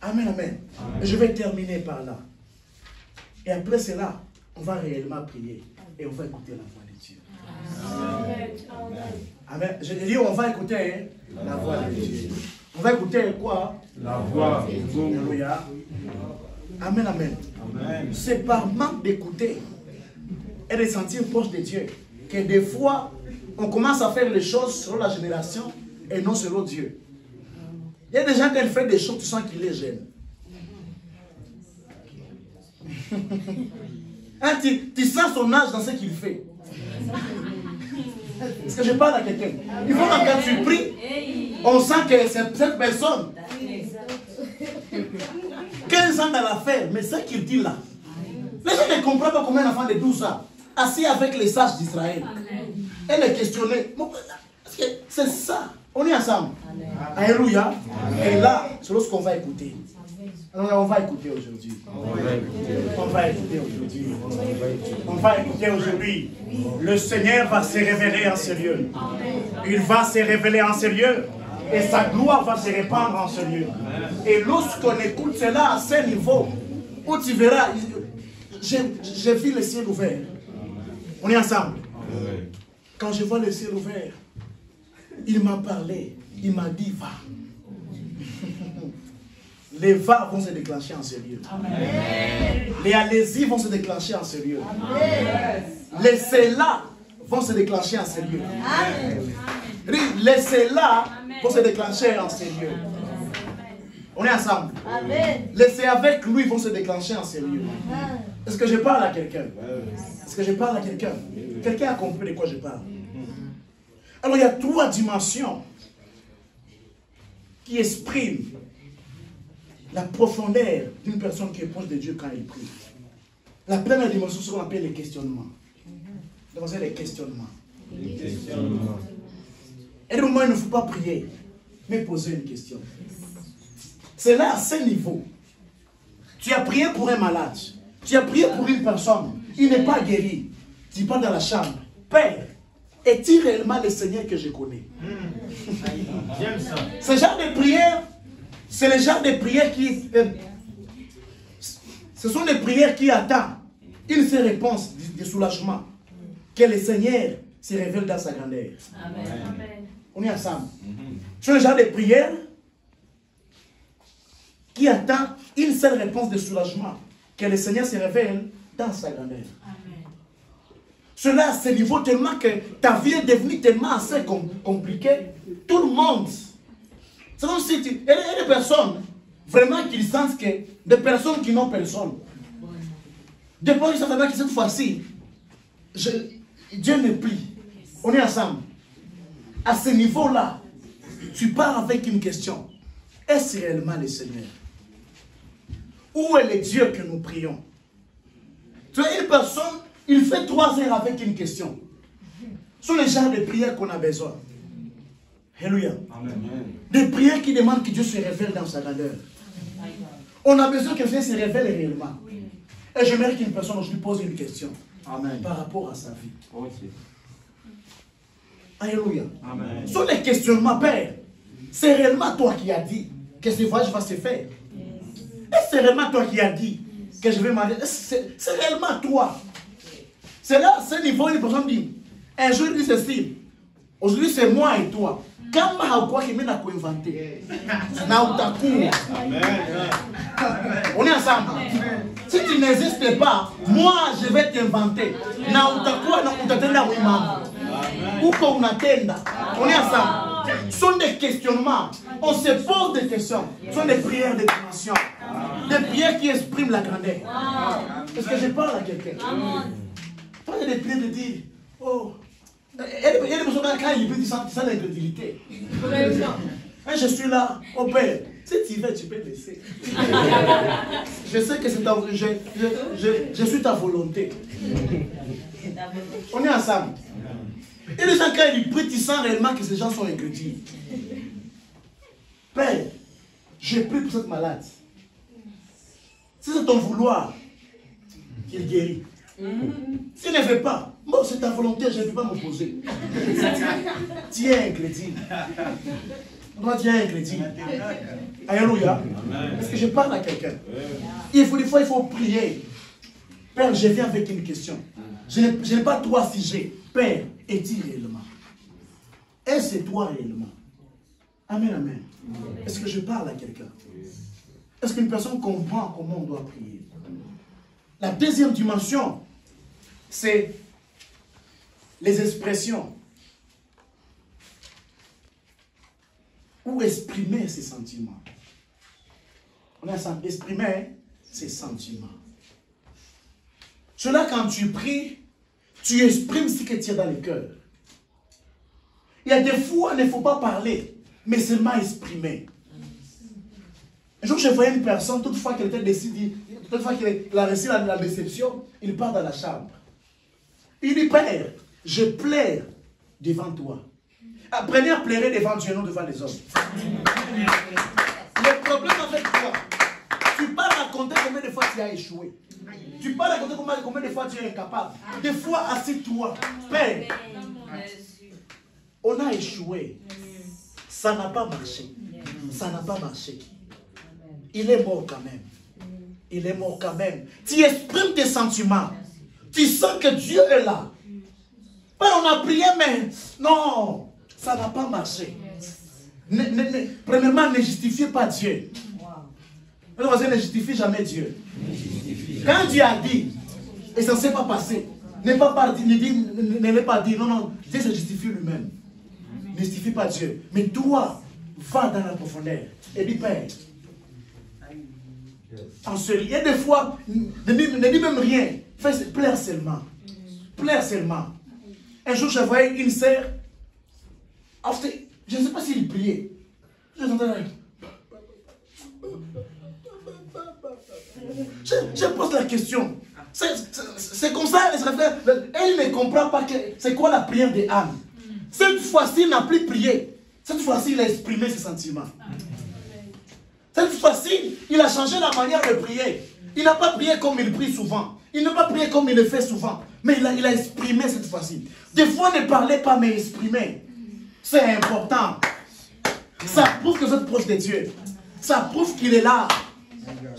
Amen, amen. Et je vais terminer par là. Et après cela, on va réellement prier. Et on va écouter la voix de Dieu. Amen. Amen. Je dis, on va écouter la voix de Dieu. On va écouter quoi? La voix de Dieu. Alléluia. Amen, amen. C'est par manque d'écouter et de sentir proche de Dieu que des fois, on commence à faire les choses selon la génération et non selon Dieu. Il y a des gens qui font des choses, tu sens qu'il les gêne. Hein, tu sens son âge dans ce qu'il fait. Est-ce que je parle à quelqu'un? Il faut que quand tu pries, on sent que cette personne, 15 ans dans l'affaire, mais ce qu'il dit là, les gens ne comprennent pas comment un enfant de 12 ans, assis avec les sages d'Israël, et les questionner. C'est ça. On est ensemble. Alléluia. Et là, c'est lorsqu'on va écouter. Alors, on va écouter aujourd'hui. On va écouter aujourd'hui. On va écouter aujourd'hui. Le Seigneur va se révéler en ce lieu. Il va se révéler en ce lieu. Et sa gloire va se répandre en ce lieu. Et lorsqu'on écoute cela à ce niveau, où tu verras, j'ai vu le ciel ouvert. On est ensemble. Quand je vois le ciel ouvert, il m'a parlé. Il m'a dit, va. Les va vont se déclencher en ce lieu. Les allez-y vont se déclencher en ce lieu. Les c'est-là vont se déclencher en ce lieu. Les c'est-là vont se déclencher en ce lieu. On est ensemble. Les c'est avec lui vont se déclencher en ce lieu. Est-ce que je parle à quelqu'un? Est-ce que je parle à quelqu'un? Quelqu'un a compris de quoi je parle? Alors il y a 3 dimensions qui expriment la profondeur d'une personne qui est proche de Dieu quand il prie. La première dimension, c'est ce qu'on appelle les questionnements. Donc, c'est les questionnements. Et de moment, il ne faut pas prier, mais poser une question. C'est là, à ce niveau. Tu as prié pour un malade. Tu as prié pour une personne. Il n'est pas guéri. Tu vas dans la chambre. Père, est-il réellement le Seigneur que je connais? Ce genre de prière, c'est le genre de prière qui... ce sont des prières qui attendent une seule réponse de soulagement. Que le Seigneur se révèle dans sa grandeur. Amen. On est ensemble. C'est le genre de prière qui attend une seule réponse de soulagement, que le Seigneur se révèle dans sa grandeur. Cela à ce niveau tellement que ta vie est devenue tellement assez compliquée, tout le monde. C'est comme si il y a des personnes vraiment qui sentent que des personnes qui n'ont personne. Des personnes qui savent vraiment que cette fois-ci, Dieu me plie. On est ensemble. À ce niveau-là, tu pars avec une question. Est-ce réellement le Seigneur? Où est le Dieu que nous prions? Tu vois, une personne, il fait 3 heures avec une question. Ce sont les genres de prières qu'on a besoin. Alléluia. Des prières qui demandent que Dieu se révèle dans sa grandeur. On a besoin que Dieu se révèle réellement. Et j'aimerais qu'une personne aujourd'hui pose une question. Amen. Par rapport à sa vie. Okay. Alléluia. Amen. Sur les questionnements, Père, c'est réellement toi qui as dit que ce voyage va se faire. Est-ce c'est réellement toi qui as dit que je vais m'aller? C'est réellement toi. C'est là, ce niveau, une personne dit, un jour il dit ceci, aujourd'hui c'est moi et toi. Quand quoi qui m'a inventé, on est ensemble. Si tu n'existes pas, moi je vais t'inventer. Ou qu'on attende. On est ensemble. Ce sont des questionnements. On se pose des questions. Ce sont des prières de dimension. Des prières qui expriment la grandeur. Est-ce que je parle à quelqu'un? Toi, il y a des prières de dire, oh, il y a des personnes quand ils veulent dire ça l'incrédulité. Je suis là, oh Père, si tu veux, tu peux laisser. Je sais que c'est je suis ta volonté. On est ensemble. Et les gens, quand ils prient, ils sentent réellement que ces gens sont incrédules. Père, je prie pour cette malade. Si c'est ton vouloir, qu'il guérit. S'il ne veut pas, bon, c'est ta volonté, je ne vais pas m'opposer. Tu es incrédule. Toi, tu es incrédule. Alléluia. Est-ce que je parle à quelqu'un? Des fois, il faut prier. Père, je viens avec une question. Je n'ai pas 3 sujets. Père, es-tu réellement? Est-ce toi réellement? Amen, amen. Est-ce que je parle à quelqu'un? Est-ce qu'une personne comprend comment on doit prier? La deuxième dimension, c'est les expressions. Ou exprimer ses sentiments. On a ensemble, exprimer ses sentiments. Cela, quand tu pries, tu exprimes ce que tu as dans le cœur. Il y a des fois, il ne faut pas parler, mais seulement exprimer. Un jour, je voyais une personne, toutefois qu'elle était décidée, toutefois qu'elle a reçu la déception, il part dans la chambre. Il dit, Père, je pleure devant toi. Apprenez à pleurer devant Dieu, non devant les hommes. Le problème avec toi, tu peux raconter combien de fois tu as échoué. Tu peux raconter combien de fois tu es incapable. Des fois, assis-toi. Père, on a échoué. Ça n'a pas marché. Ça n'a pas marché. Il est mort quand même. Il est mort quand même. Tu exprimes tes sentiments. Tu sens que Dieu est là. Père, on a prié, mais non. Ça n'a pas marché. Premièrement, ne justifiez pas Dieu. Ne justifie jamais Dieu. Quand Dieu a dit, et ça ne s'est pas passé, ne l'ai pas dit, non, Dieu se justifie lui-même. Ne justifie pas Dieu. Mais toi, va dans la profondeur et dis, Père, en seul. Et des fois, ne dis même rien. Pleure seulement. Pleure seulement. Un jour, je voyais une sœur. Je ne sais pas s'il priait. Je pose la question. C'est comme ça, elle ne comprend pas c'est quoi la prière de Anne. Cette fois-ci, il n'a plus prié. Cette fois-ci, il a exprimé ses sentiments. Cette fois-ci, il a changé la manière de prier. Il n'a pas prié comme il prie souvent. Il n'a pas prié comme il le fait souvent. Mais il a exprimé cette fois-ci. Des fois, ne parlez pas, mais exprimez. C'est important. Ça prouve que vous êtes proche de Dieu. Ça prouve qu'il est là.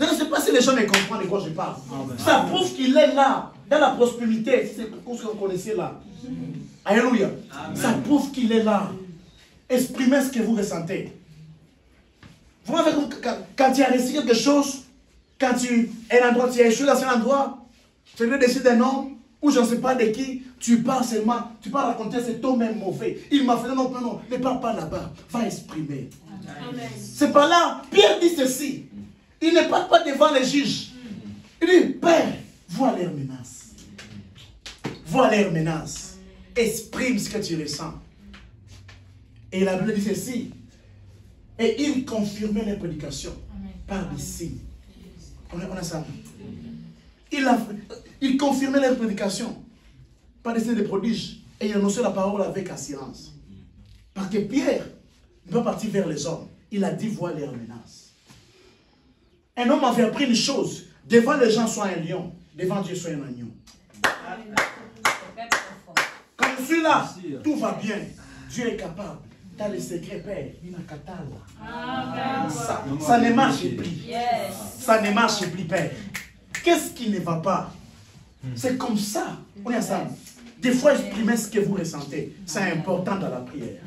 Je ne sais pas si les gens ne comprennent de quoi je parle. Ça prouve qu'il est là. Dans la prospérité. C'est ce qu'on connaissait là. Alléluia. Ça prouve qu'il est là. Exprimez ce que vous ressentez. Vous voyez, quand tu as réussi quelque chose, quand tu es échoué dans un endroit, tu veux décider d'un homme, ou je ne sais pas de qui, tu pars seulement, tu pars raconter, c'est toi-même mauvais. Il m'a fait non, ne pars pas là-bas, va exprimer. C'est pas là. Pierre dit ceci. Il ne part pas devant les juges. Il dit, Père, vois leurs menaces. Vois leurs menaces. Exprime ce que tu ressens. Et la Bible dit ceci. Et il confirmait les prédications par des signes. On a ça. Il confirmait les prédications par des signes de prodiges. Et il annonçait la parole avec assurance. Parce que Pierre ne peut pas partir vers les hommes. Il a dit voir leurs menaces. Un homme avait appris une chose. Devant les gens, soit un lion. Devant Dieu, soit un agneau. Quand je suis là, tout va bien. Dieu est capable. Tu as les secrets, Père. Ça ne marche plus. Ça ne marche plus, Père. Qu'est-ce qui ne va pas? C'est comme ça. On est ensemble. Des fois, exprimez ce que vous ressentez. C'est important dans la prière.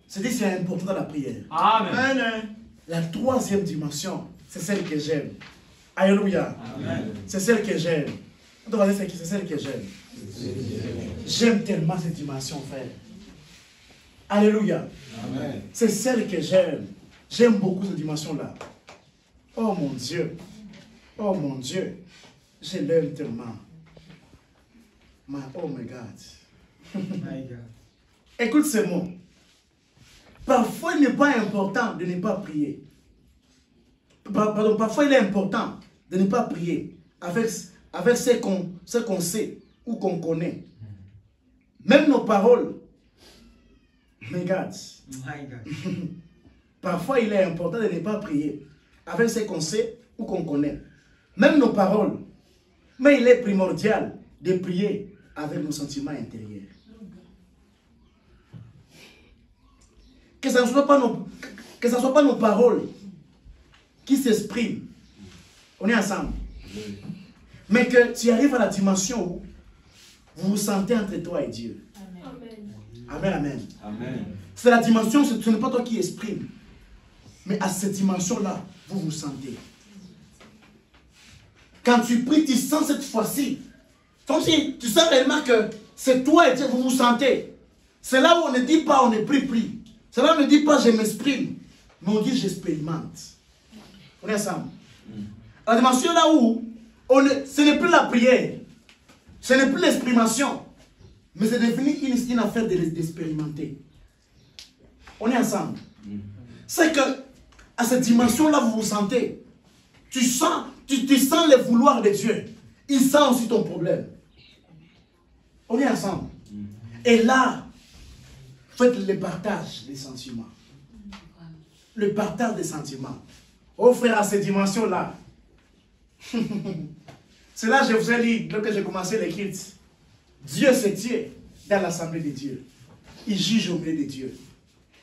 C'est important dans la prière. Amen. La troisième dimension, c'est celle que j'aime. Alléluia. C'est celle que j'aime. C'est celle que j'aime. J'aime tellement cette dimension, frère. Alléluia. C'est celle que j'aime. J'aime beaucoup cette dimension-là. Oh mon Dieu. Oh mon Dieu. Je l'aime tellement. Oh my God. Écoute ce mot. Parfois, il n'est pas important de ne pas prier. Pardon, parfois, il est important de ne pas prier avec ce qu'on sait ou qu'on connaît. Même nos paroles. My God. Parfois, il est important de ne pas prier avec ce qu'on sait ou qu'on connaît. Même nos paroles. Mais il est primordial de prier avec nos sentiments intérieurs. Que ce ne soit pas nos paroles qui s'expriment. On est ensemble. Mais que tu arrives à la dimension où vous vous sentez entre toi et Dieu. Amen. C'est la dimension, ce n'est pas toi qui exprime. Mais à cette dimension-là, vous vous sentez. Quand tu pries, tu sens cette fois-ci. Tu sens réellement que c'est toi et Dieu, vous vous sentez. C'est là où on ne dit pas, on ne prie plus. C'est là où on ne dit pas, je m'exprime. Mais on dit, j'expérimente. On est ensemble. La dimension là où ce n'est plus la prière. Ce n'est plus l'exprimation. Mais c'est devenu une affaire d'expérimenter. On est ensemble. C'est que à cette dimension-là, vous vous sentez. Tu sens le vouloir de Dieu. Il sent aussi ton problème. On est ensemble. Et là, faites le partage des sentiments. Le partage des sentiments. Oh frère, à cette dimension-là. C'est là que je vous ai dit, lorsque j'ai commencé les cultes. Dieu se tient dans l'assemblée de Dieu. Il juge au milieu de Dieu.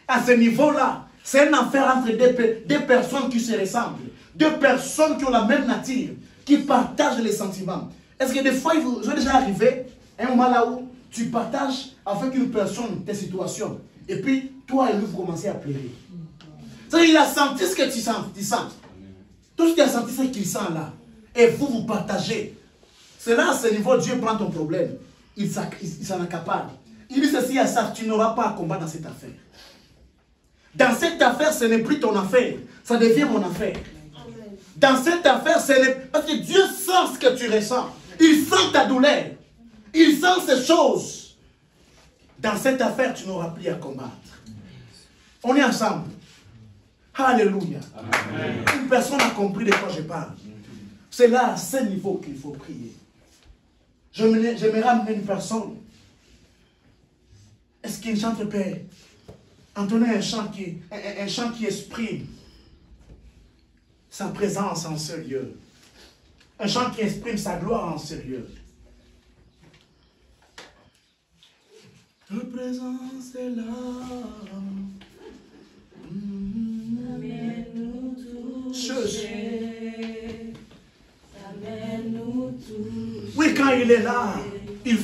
À ce niveau-là, c'est une affaire entre deux personnes qui se ressemblent. Deux personnes qui ont la même nature, qui partagent les sentiments. Est-ce que des fois, il vous est déjà arrivé un moment là où tu partages avec une personne tes situations, et puis toi et lui, vous commencez à pleurer. C'est-à-dire, il a senti ce que tu sens. Tout ce qu'il a senti, c'est qu'il sent là. Et vous partagez. C'est là, à ce niveau, Dieu prend ton problème. Il s'en accapare. Il dit ceci à ça, tu n'auras pas à combattre dans cette affaire. Dans cette affaire, ce n'est plus ton affaire. Ça devient mon affaire. Dans cette affaire, parce que Dieu sent ce que tu ressens. Il sent ta douleur. Il sent ces choses. Dans cette affaire, tu n'auras plus à combattre. On est ensemble. Alléluia. Amen. Une personne a compris de quoi je parle. C'est là, à ce niveau qu'il faut prier. J'aimerais amener une personne. Est-ce qu'il chante, Père? Entonnez un chant qui exprime sa présence en ce lieu. Un chant qui exprime sa gloire en ce lieu. Ta présence est là. Amène-nous toucher. Amène-nous toucher. Oui, quand il est là.